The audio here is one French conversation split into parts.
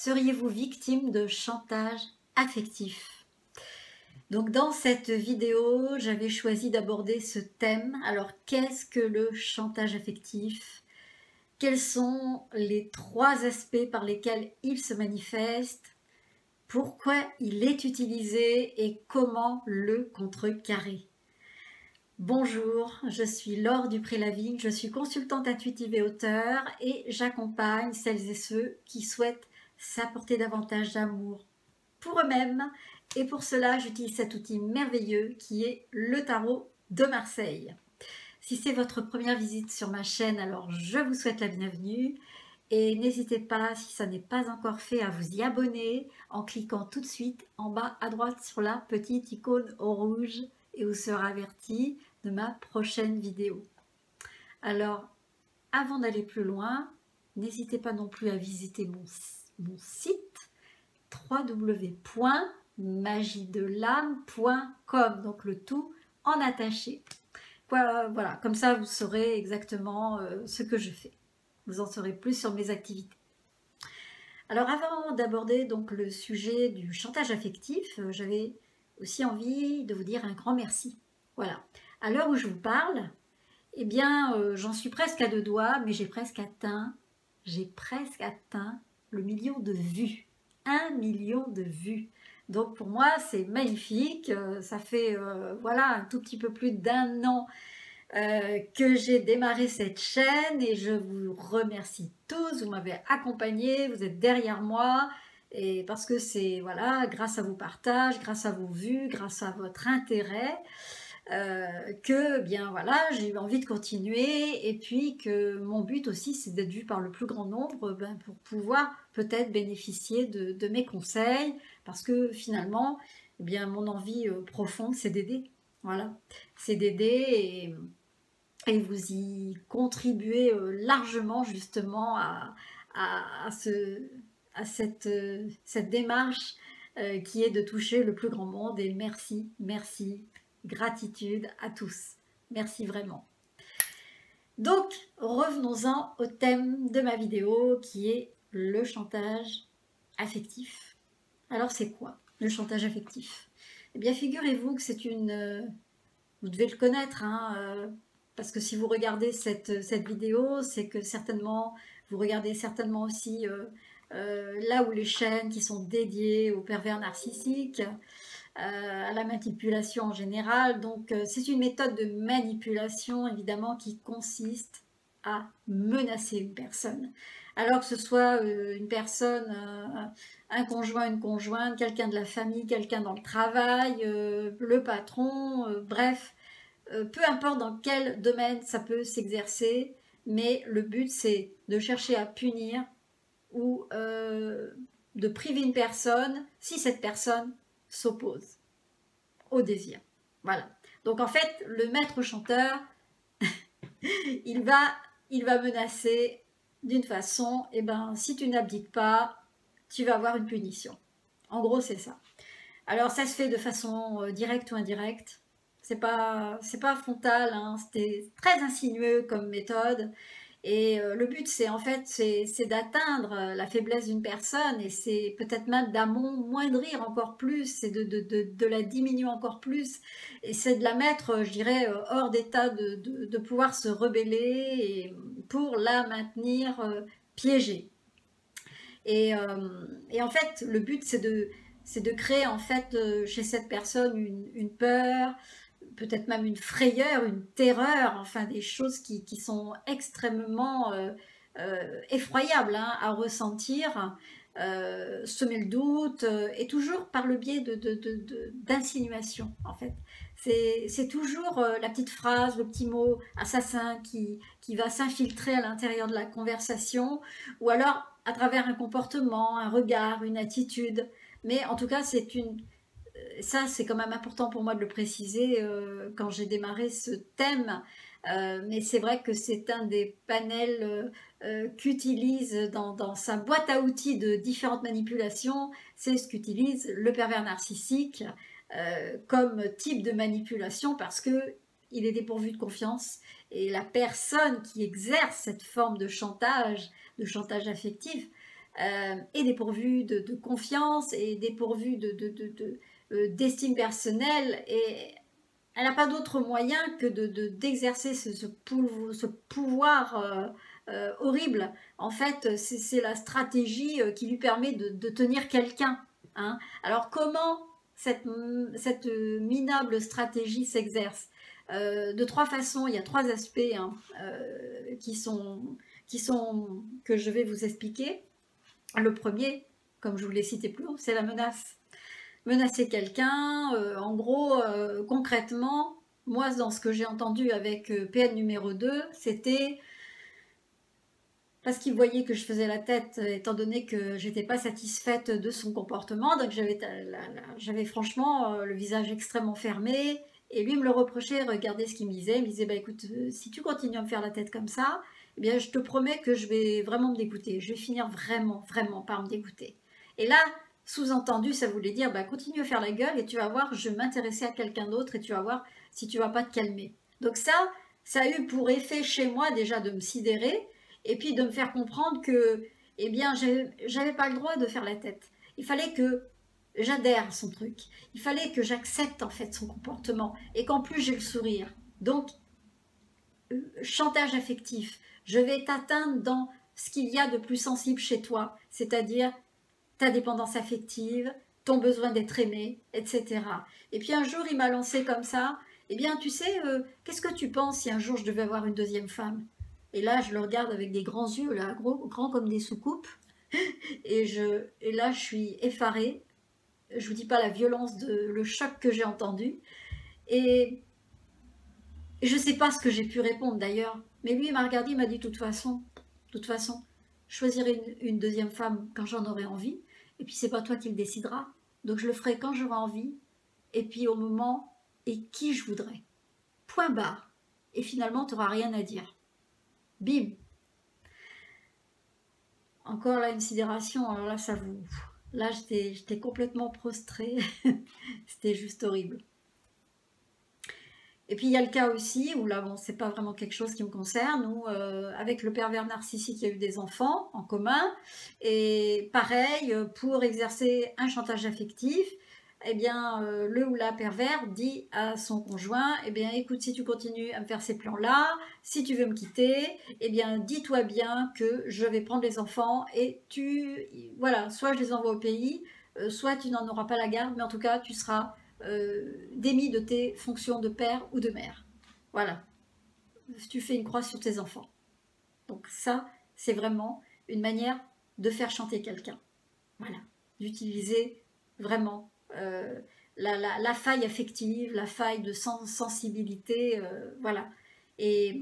Seriez-vous victime de chantage affectif? Donc dans cette vidéo, j'avais choisi d'aborder ce thème. Alors qu'est-ce que le chantage affectif? Quels sont les 3 aspects par lesquels il se manifeste? Pourquoi il est utilisé et comment le contrecarrer? Bonjour, je suis Laure Dupré-Lavigne, je suis consultante intuitive et auteure et j'accompagne celles et ceux qui souhaitent s'apporter davantage d'amour pour eux-mêmes, et pour cela j'utilise cet outil merveilleux qui est le tarot de Marseille. Si c'est votre première visite sur ma chaîne, alors je vous souhaite la bienvenue et n'hésitez pas, si ça n'est pas encore fait, à vous y abonner en cliquant tout de suite en bas à droite sur la petite icône au rouge et vous serez averti de ma prochaine vidéo. Alors, avant d'aller plus loin, n'hésitez pas non plus à visiter mon site www.magiedelame.com, donc le tout en attaché. Voilà, comme ça vous saurez exactement ce que je fais. Vous en saurez plus sur mes activités. Alors avant d'aborder donc le sujet du chantage affectif, j'avais aussi envie de vous dire un grand merci. Voilà, à l'heure où je vous parle, eh bien j'en suis presque à 2 doigts, mais j'ai presque atteint le million de vues. 1 million de vues. Donc pour moi c'est magnifique, ça fait voilà un tout petit peu plus d'1 an que j'ai démarré cette chaîne et je vous remercie tous, vous m'avez accompagné, vous êtes derrière moi et parce que c'est voilà grâce à vos partages, grâce à vos vues, grâce à votre intérêt que bien voilà j'ai eu envie de continuer et puis que mon but aussi c'est d'être vu par le plus grand nombre pour pouvoir peut-être bénéficier de mes conseils parce que finalement eh bien mon envie profonde c'est d'aider, voilà, c'est d'aider et vous y contribuez largement justement à cette démarche qui est de toucher le plus grand monde et merci, gratitude à tous. Merci vraiment. Donc, revenons-en au thème de ma vidéo qui est le chantage affectif. Alors, c'est quoi le chantage affectif? Eh bien, figurez-vous que c'est une... vous devez le connaître, hein, parce que si vous regardez cette vidéo, c'est que certainement, vous regardez certainement aussi là où les chaînes qui sont dédiées aux pervers narcissiques, à la manipulation en général. Donc c'est une méthode de manipulation évidemment qui consiste à menacer une personne. Alors que ce soit une personne, un conjoint, une conjointe, quelqu'un de la famille, quelqu'un dans le travail, le patron, bref, peu importe dans quel domaine ça peut s'exercer, mais le but c'est de chercher à punir ou de priver une personne si cette personne s'oppose au désir. Voilà. Donc en fait, le maître chanteur, il va menacer d'une façon, et ben si tu n'abdiques pas, tu vas avoir une punition. En gros, c'est ça. Alors ça se fait de façon directe ou indirecte. C'est pas frontal, hein, c'était très insinueux comme méthode. Et le but, c'est en fait, c'est d'atteindre la faiblesse d'une personne et c'est peut-être même d'amoindrir encore plus, c'est de la diminuer encore plus et c'est de la mettre, je dirais, hors d'état de pouvoir se rebeller et pour la maintenir piégée. Et en fait, le but, c'est de créer en fait chez cette personne une peur, peut-être même une frayeur, une terreur, enfin des choses qui sont extrêmement effroyables hein, à ressentir, semer le doute, et toujours par le biais d'insinuation en fait. C'est toujours la petite phrase, le petit mot assassin qui va s'infiltrer à l'intérieur de la conversation, ou alors à travers un comportement, un regard, une attitude. Mais en tout cas, ça, c'est quand même important pour moi de le préciser quand j'ai démarré ce thème. Mais c'est vrai que c'est un des panels qu'utilise dans sa boîte à outils de différentes manipulations. C'est ce qu'utilise le pervers narcissique comme type de manipulation parce que il est dépourvu de confiance et la personne qui exerce cette forme de chantage affectif, est dépourvue de confiance, est dépourvue d'estime personnelle, et elle n'a pas d'autre moyen que d'exercer ce pouvoir horrible. En fait, c'est la stratégie qui lui permet de tenir quelqu'un. Hein. Alors comment cette minable stratégie s'exerce? De trois façons, il y a trois aspects hein, que je vais vous expliquer. Le premier, comme je vous l'ai cité plus haut, c'est la menace. Menacer quelqu'un, en gros, concrètement, moi, dans ce que j'ai entendu avec PN numéro 2, c'était parce qu'il voyait que je faisais la tête, étant donné que j'étais pas satisfaite de son comportement, donc j'avais franchement le visage extrêmement fermé, et lui me le reprochait, regardez ce qu'il me disait, il me disait, bah écoute, si tu continues à me faire la tête comme ça, eh bien je te promets que je vais vraiment me dégoûter, je vais finir vraiment, vraiment par me dégoûter. Et là, sous-entendu, ça voulait dire, bah continue à faire la gueule, et tu vas voir, je vais m'intéresser à quelqu'un d'autre, et tu vas voir si tu vas pas te calmer. Donc ça a eu pour effet chez moi déjà de me sidérer, et puis de me faire comprendre que, eh bien, j'avais pas le droit de faire la tête. Il fallait que j'adhère à son truc. Il fallait que j'accepte en fait son comportement et qu'en plus j'ai le sourire. Donc, chantage affectif. Je vais t'atteindre dans ce qu'il y a de plus sensible chez toi, c'est-à-dire ta dépendance affective, ton besoin d'être aimé, etc. Et puis un jour, il m'a lancé comme ça. Eh bien, tu sais, qu'est-ce que tu penses si un jour je devais avoir une deuxième femme? Et là, je le regarde avec des grands yeux, là, grands comme des soucoupes. Et là, je suis effarée. Je vous dis pas la violence, le choc que j'ai entendu. Et je ne sais pas ce que j'ai pu répondre d'ailleurs. Mais lui, il m'a regardé, il m'a dit, de toute façon, je choisirai une deuxième femme quand j'en aurai envie. Et puis, c'est pas toi qui le décideras. Donc, je le ferai quand j'aurai envie. Et puis, au moment et qui je voudrais. Point barre. Et finalement, tu n'auras rien à dire. Bim. Encore là, une sidération. Alors là, ça vous... Là, j'étais complètement prostrée. C'était juste horrible. Et puis, il y a le cas aussi, où là, bon, c'est pas vraiment quelque chose qui me concerne, où avec le pervers narcissique, il y a eu des enfants en commun. Et pareil, pour exercer un chantage affectif, eh bien, le ou la pervers dit à son conjoint, eh bien, écoute, si tu continues à me faire ces plans-là, si tu veux me quitter, eh bien, dis-toi bien que je vais prendre les enfants et voilà, soit je les envoie au pays, soit tu n'en auras pas la garde, mais en tout cas, tu seras démis de tes fonctions de père ou de mère. Voilà, tu fais une croix sur tes enfants. Donc ça, c'est vraiment une manière de faire chanter quelqu'un. Voilà, d'utiliser vraiment la faille affective, la faille de sensibilité, voilà. Et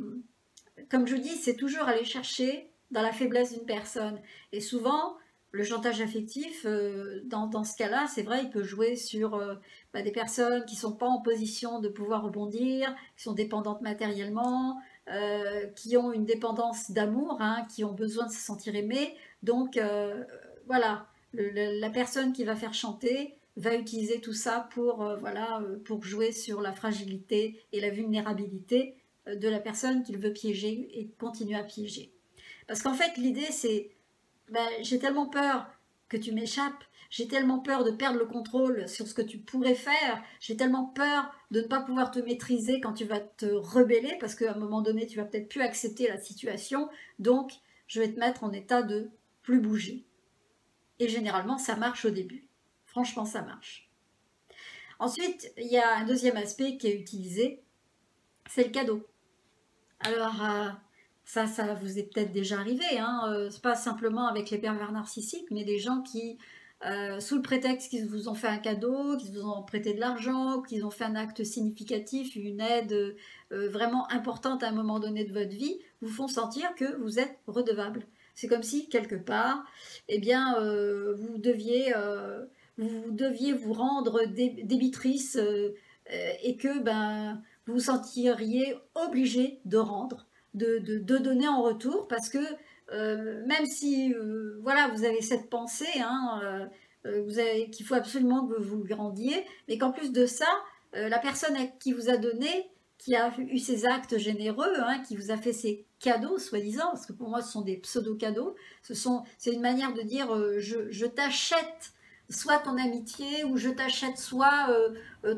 comme je vous dis, c'est toujours aller chercher dans la faiblesse d'une personne. Et souvent, le chantage affectif, dans ce cas-là, c'est vrai, il peut jouer sur des personnes qui ne sont pas en position de pouvoir rebondir, qui sont dépendantes matériellement, qui ont une dépendance d'amour, hein, qui ont besoin de se sentir aimées. Donc, voilà, la personne qui va faire chanter va utiliser tout ça pour jouer sur la fragilité et la vulnérabilité de la personne qu'il veut piéger et continuer à piéger. Parce qu'en fait, l'idée, c'est j'ai tellement peur que tu m'échappes, j'ai tellement peur de perdre le contrôle sur ce que tu pourrais faire, j'ai tellement peur de ne pas pouvoir te maîtriser quand tu vas te rebeller, parce qu'à un moment donné, tu vas peut-être plus accepter la situation, donc je vais te mettre en état de plus bouger. Et généralement, ça marche au début. Franchement, ça marche. Ensuite, il y a un deuxième aspect qui est utilisé, c'est le cadeau. Alors, ça vous est peut-être déjà arrivé, hein, c'est pas simplement avec les pervers narcissiques, mais des gens qui, sous le prétexte qu'ils vous ont fait un cadeau, qu'ils vous ont prêté de l'argent, qu'ils ont fait un acte significatif, une aide vraiment importante à un moment donné de votre vie, vous font sentir que vous êtes redevable. C'est comme si, quelque part, eh bien, vous deviez vous rendre débitrice et que vous vous sentiriez obligé de rendre, de donner en retour, parce que même si voilà, vous avez cette pensée, hein, qu'il faut absolument que vous grandiez, mais qu'en plus de ça, la personne qui vous a donné, qui a eu ces actes généreux, hein, qui vous a fait ces cadeaux, soi-disant, parce que pour moi ce sont des pseudo-cadeaux, c'est une manière de dire je t'achète soit ton amitié, ou je t'achète soit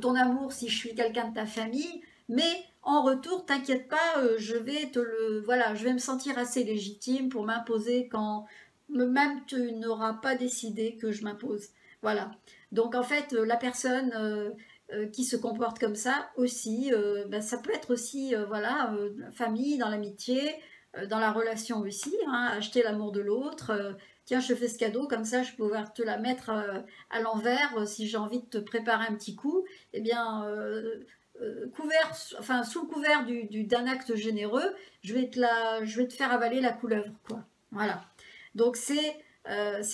ton amour si je suis quelqu'un de ta famille, mais en retour, t'inquiète pas, voilà, je vais me sentir assez légitime pour m'imposer quand même tu n'auras pas décidé que je m'impose. Voilà. Donc en fait, la personne qui se comporte comme ça aussi, ben, ça peut être aussi, voilà, la famille, dans l'amitié, dans la relation aussi, hein, acheter l'amour de l'autre. Tiens, je te fais ce cadeau, comme ça je peux pouvoir te la mettre à l'envers si j'ai envie de te préparer un petit coup. Eh bien, enfin, sous le couvert d'un acte généreux, je vais te faire avaler la couleuvre, quoi. Voilà. Donc c'est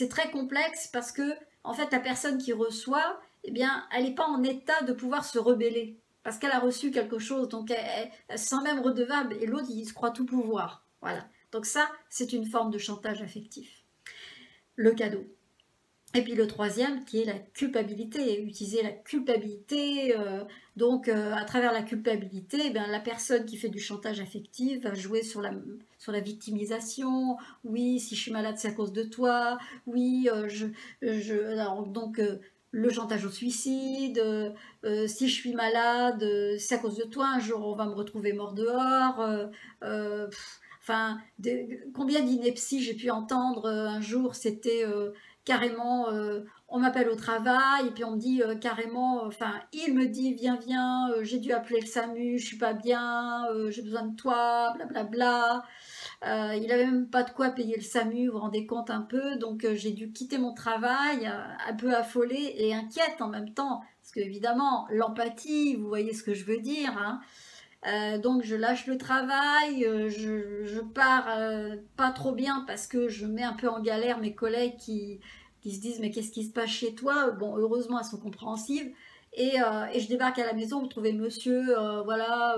très complexe parce que en fait la personne qui reçoit, eh bien, elle n'est pas en état de pouvoir se rebeller parce qu'elle a reçu quelque chose, donc elle se sent même redevable et l'autre il se croit tout pouvoir. Voilà. Donc ça, c'est une forme de chantage affectif. Le cadeau. Et puis le troisième qui est la culpabilité, utiliser la culpabilité, à travers la culpabilité, eh bien, la personne qui fait du chantage affectif va jouer sur la victimisation. Oui, si je suis malade c'est à cause de toi, oui, le chantage au suicide, si je suis malade c'est à cause de toi, un jour on va me retrouver mort dehors, enfin, combien d'inepties j'ai pu entendre un jour, c'était carrément, on m'appelle au travail et puis on me dit carrément, enfin, il me dit viens, j'ai dû appeler le SAMU, je suis pas bien, j'ai besoin de toi, blablabla. Il avait même pas de quoi payer le SAMU, vous vous rendez compte un peu, donc j'ai dû quitter mon travail, un peu affolée et inquiète en même temps, parce que évidemment, l'empathie, vous voyez ce que je veux dire, hein. Donc je lâche le travail, je pars pas trop bien parce que je mets un peu en galère mes collègues qui se disent mais qu'est-ce qui se passe chez toi. Bon, heureusement elles sont compréhensives. Et je débarque à la maison, vous trouvez monsieur, voilà,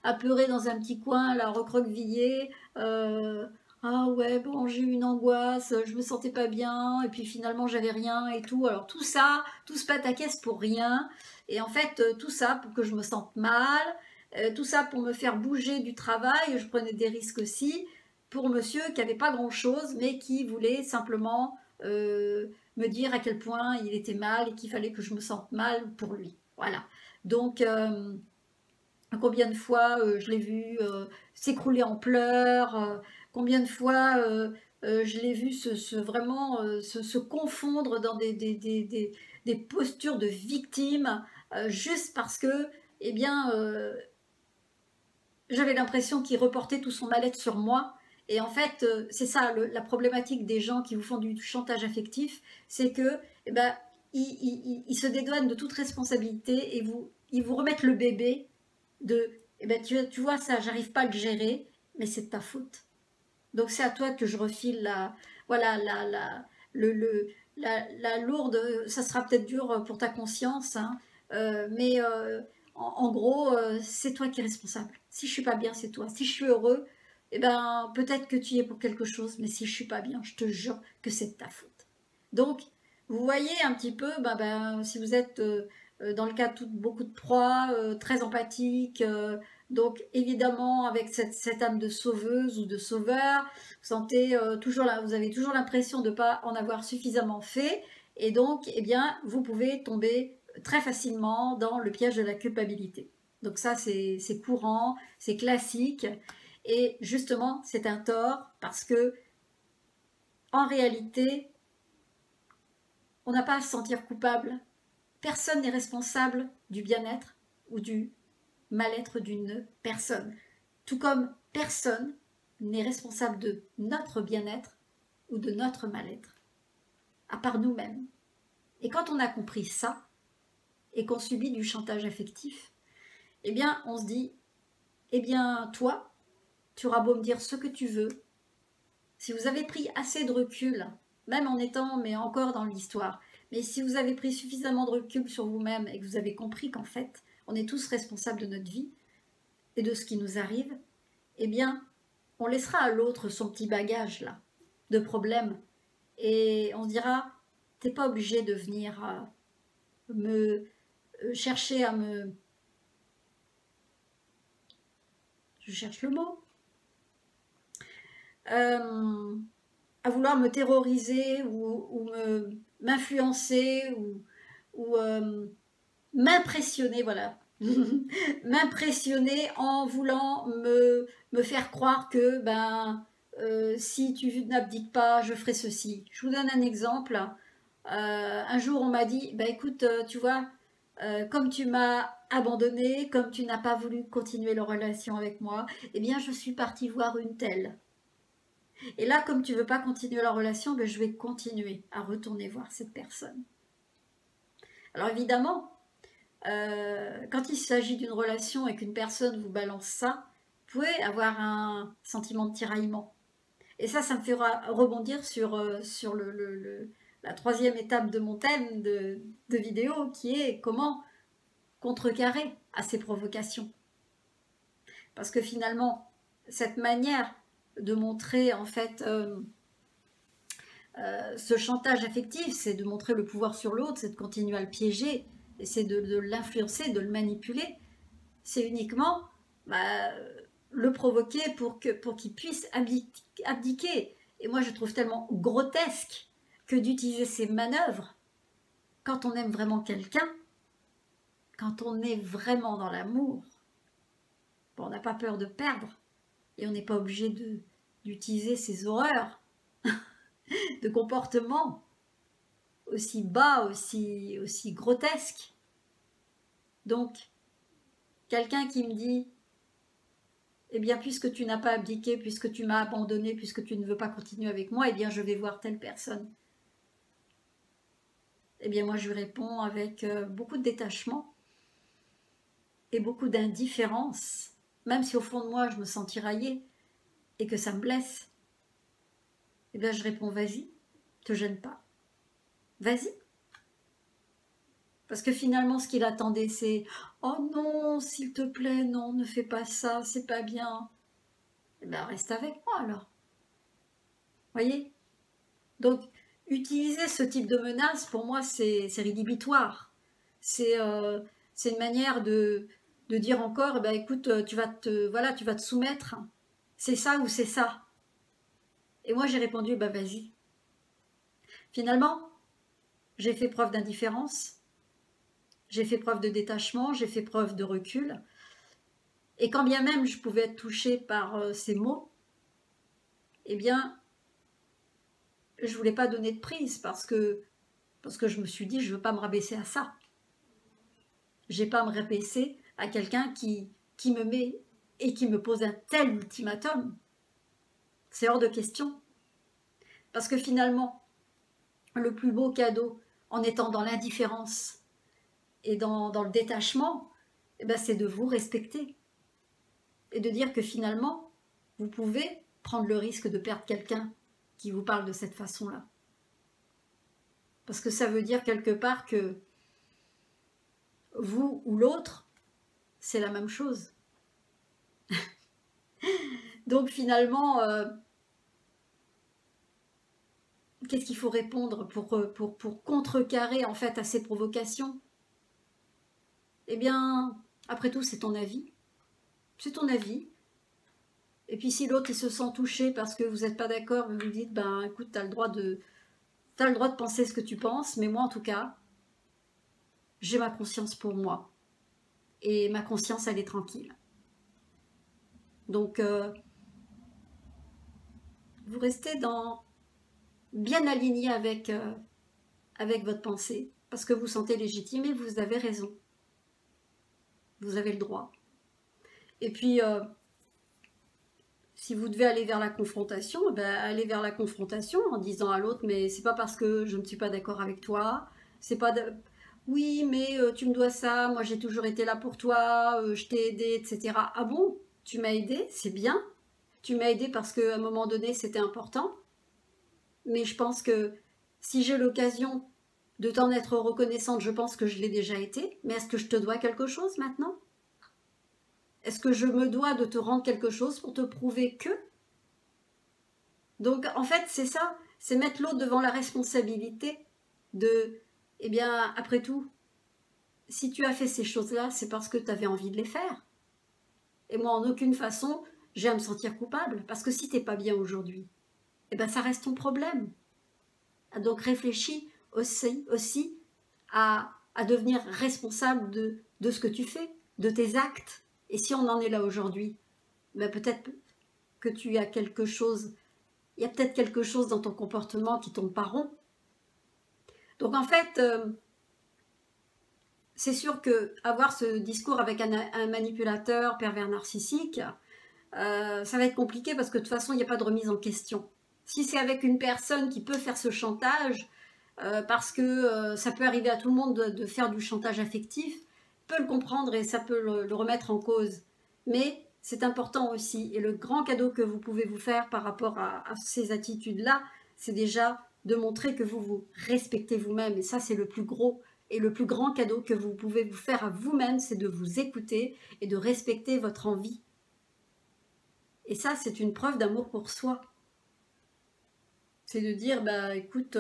apeuré dans un petit coin, là, recroquevillé. Ah ouais, bon, j'ai eu une angoisse, je me sentais pas bien, et puis finalement j'avais rien et tout. Alors tout ça, tout ce pataquès pour rien. Et en fait, tout ça pour que je me sente mal. Tout ça pour me faire bouger du travail, je prenais des risques aussi pour monsieur qui n'avait pas grand-chose, mais qui voulait simplement me dire à quel point il était mal et qu'il fallait que je me sente mal pour lui. Voilà. Donc, combien de fois je l'ai vu s'écrouler en pleurs, combien de fois je l'ai vu vraiment se confondre dans des postures de victime, juste parce que, eh bien, j'avais l'impression qu'il reportait tout son mal-être sur moi. Et en fait, c'est ça la problématique des gens qui vous font du chantage affectif, c'est que eh ben, ils se dédouanent de toute responsabilité et ils vous remettent le bébé de eh ben, tu vois ça, j'arrive pas à le gérer, mais c'est de ta faute. Donc c'est à toi que je refile voilà, la lourde, ça sera peut-être dur pour ta conscience, hein, mais en gros, c'est toi qui es responsable. Si je suis pas bien, c'est toi. Si je suis heureux, eh ben, peut-être que tu y es pour quelque chose, mais si je suis pas bien, je te jure que c'est de ta faute. Donc, vous voyez un petit peu, si vous êtes dans le cas de beaucoup de proies, très empathique, donc évidemment avec cette âme de sauveuse ou de sauveur, vous avez toujours l'impression de ne pas en avoir suffisamment fait, et donc eh bien, vous pouvez tomber très facilement dans le piège de la culpabilité. Donc ça c'est courant, c'est classique, et justement c'est un tort parce que en réalité, on n'a pas à se sentir coupable. Personne n'est responsable du bien-être ou du mal-être d'une personne. Tout comme personne n'est responsable de notre bien-être ou de notre mal-être, à part nous-mêmes. Et quand on a compris ça, et qu'on subit du chantage affectif, eh bien, on se dit, eh bien, toi, tu auras beau me dire ce que tu veux, si vous avez pris assez de recul, même en étant, mais encore dans l'histoire, mais si vous avez pris suffisamment de recul sur vous-même et que vous avez compris qu'en fait, on est tous responsables de notre vie et de ce qui nous arrive, eh bien, on laissera à l'autre son petit bagage là, de problèmes, et on se dira, t'es pas obligé de venir me chercher à me... Je cherche le mot. à vouloir me terroriser ou m'influencer ou m'impressionner, voilà. M'impressionner en voulant me faire croire que si tu n'abdiques pas, je ferai ceci. Je vous donne un exemple. Un jour, on m'a dit, bah, écoute, tu vois, comme tu m'as abandonné, comme tu n'as pas voulu continuer la relation avec moi, eh bien, je suis partie voir une telle. Et là, comme tu veux pas continuer la relation, ben, je vais continuer à retourner voir cette personne. Alors évidemment, quand il s'agit d'une relation et qu'une personne vous balance ça, vous pouvez avoir un sentiment de tiraillement. Et ça me fera rebondir sur la troisième étape de mon thème de vidéo, qui est comment contrecarrer à ces provocations. Parce que finalement, cette manière de montrer en fait ce chantage affectif, c'est de montrer le pouvoir sur l'autre, c'est de continuer à le piéger, et c'est de l'influencer, de le manipuler. C'est uniquement le provoquer pour qu'il puisse abdiquer. Et moi, je trouve tellement grotesque que d'utiliser ces manœuvres quand on aime vraiment quelqu'un, quand on est vraiment dans l'amour. Bon, on n'a pas peur de perdre et on n'est pas obligé d'utiliser ces horreurs de comportements aussi bas, aussi grotesques. Donc, quelqu'un qui me dit eh bien, puisque tu n'as pas abdiqué, puisque tu m'as abandonné, puisque tu ne veux pas continuer avec moi, eh bien, je vais voir telle personne. Eh bien, moi, je lui réponds avec beaucoup de détachement et beaucoup d'indifférence, même si au fond de moi, je me sens tiraillée et que ça me blesse. Eh bien, je réponds, vas-y, te gêne pas. Vas-y. Parce que finalement, ce qu'il attendait, c'est « Oh non, s'il te plaît, non, ne fais pas ça, c'est pas bien. » Eh bien, reste avec moi alors. Voyez? Donc, utiliser ce type de menace, pour moi, c'est rédhibitoire. C'est une manière de dire encore, eh ben, écoute, tu vas te soumettre. C'est ça ou c'est ça. Et moi, j'ai répondu, bah vas-y. Finalement, j'ai fait preuve d'indifférence, j'ai fait preuve de détachement, j'ai fait preuve de recul. Et quand bien même je pouvais être touchée par ces mots, eh bien, je ne voulais pas donner de prise parce que je me suis dit, je ne veux pas me rabaisser à ça. Je n'ai pas à me rabaisser à quelqu'un qui me met et qui me pose un tel ultimatum. C'est hors de question. Parce que finalement, le plus beau cadeau, en étant dans l'indifférence et dans le détachement, eh ben, c'est de vous respecter. Et de dire que finalement, vous pouvez prendre le risque de perdre quelqu'un qui vous parle de cette façon-là. Parce que ça veut dire quelque part que vous ou l'autre, c'est la même chose. Donc finalement, qu'est-ce qu'il faut répondre pour contrecarrer en fait à ces provocations? Eh bien, après tout, c'est ton avis. C'est ton avis. Et puis si l'autre il se sent touché parce que vous n'êtes pas d'accord, vous vous dites, ben écoute, t'as le droit de penser ce que tu penses, mais moi en tout cas, j'ai ma conscience pour moi. Et ma conscience, elle est tranquille. Donc, vous restez bien aligné avec votre pensée, parce que vous sentez légitime et vous avez raison. Vous avez le droit. Et puis, si vous devez aller vers la confrontation, ben, allez vers la confrontation en disant à l'autre, mais c'est pas parce que je ne suis pas d'accord avec toi, c'est pas oui, mais tu me dois ça, moi j'ai toujours été là pour toi, je t'ai aidé, etc. Ah bon, tu m'as aidé, c'est bien. Tu m'as aidé parce qu'à un moment donné, c'était important. Mais je pense que si j'ai l'occasion de t'en être reconnaissante, je pense que je l'ai déjà été. Mais est-ce que je te dois quelque chose maintenant? Est-ce que je me dois de te rendre quelque chose pour te prouver que? Donc, en fait, c'est ça. C'est mettre l'autre devant la responsabilité de, eh bien, après tout, si tu as fait ces choses-là, c'est parce que tu avais envie de les faire. Et moi, en aucune façon, j'ai à me sentir coupable. Parce que si t'es pas bien aujourd'hui, eh ben ça reste ton problème. Donc réfléchis aussi à devenir responsable de ce que tu fais, de tes actes. Et si on en est là aujourd'hui, ben peut-être que tu as quelque chose, il y a peut-être quelque chose dans ton comportement qui tombe pas rond. Donc en fait, c'est sûr que avoir ce discours avec un manipulateur pervers narcissique, ça va être compliqué parce que de toute façon, il n'y a pas de remise en question. Si c'est avec une personne qui peut faire ce chantage, parce que ça peut arriver à tout le monde de faire du chantage affectif, peut le comprendre et ça peut le remettre en cause. Mais c'est important aussi. Et le grand cadeau que vous pouvez vous faire par rapport à ces attitudes-là, c'est déjà de montrer que vous vous respectez vous-même. Et ça, c'est le plus gros et le plus grand cadeau que vous pouvez vous faire à vous-même, c'est de vous écouter et de respecter votre envie. Et ça, c'est une preuve d'amour pour soi. C'est de dire, bah écoute,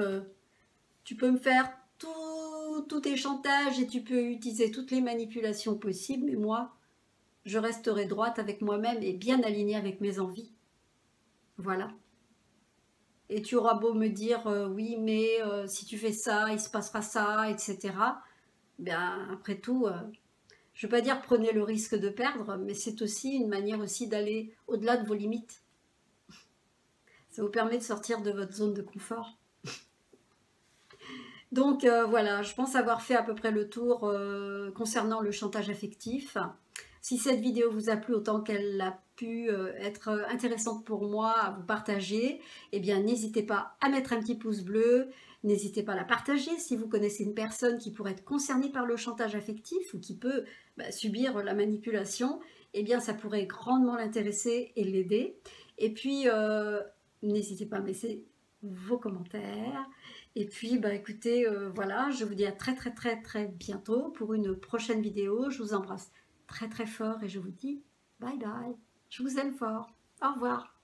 tu peux me faire tous tes chantages et tu peux utiliser toutes les manipulations possibles, mais moi, je resterai droite avec moi-même et bien alignée avec mes envies. Voilà. Et tu auras beau me dire, oui, mais si tu fais ça, il se passera ça, etc. Bien, après tout, je ne veux pas dire prenez le risque de perdre, mais c'est aussi une manière aussi d'aller au-delà de vos limites. Ça vous permet de sortir de votre zone de confort. Donc voilà, je pense avoir fait à peu près le tour concernant le chantage affectif. Si cette vidéo vous a plu autant qu'elle a pu être intéressante pour moi à vous partager, eh bien n'hésitez pas à mettre un petit pouce bleu, n'hésitez pas à la partager si vous connaissez une personne qui pourrait être concernée par le chantage affectif ou qui peut subir la manipulation, eh bien ça pourrait grandement l'intéresser et l'aider. Et puis n'hésitez pas à me laisser vos commentaires. Et puis, écoutez, voilà, je vous dis à très bientôt pour une prochaine vidéo. Je vous embrasse très fort et je vous dis bye bye. Je vous aime fort. Au revoir.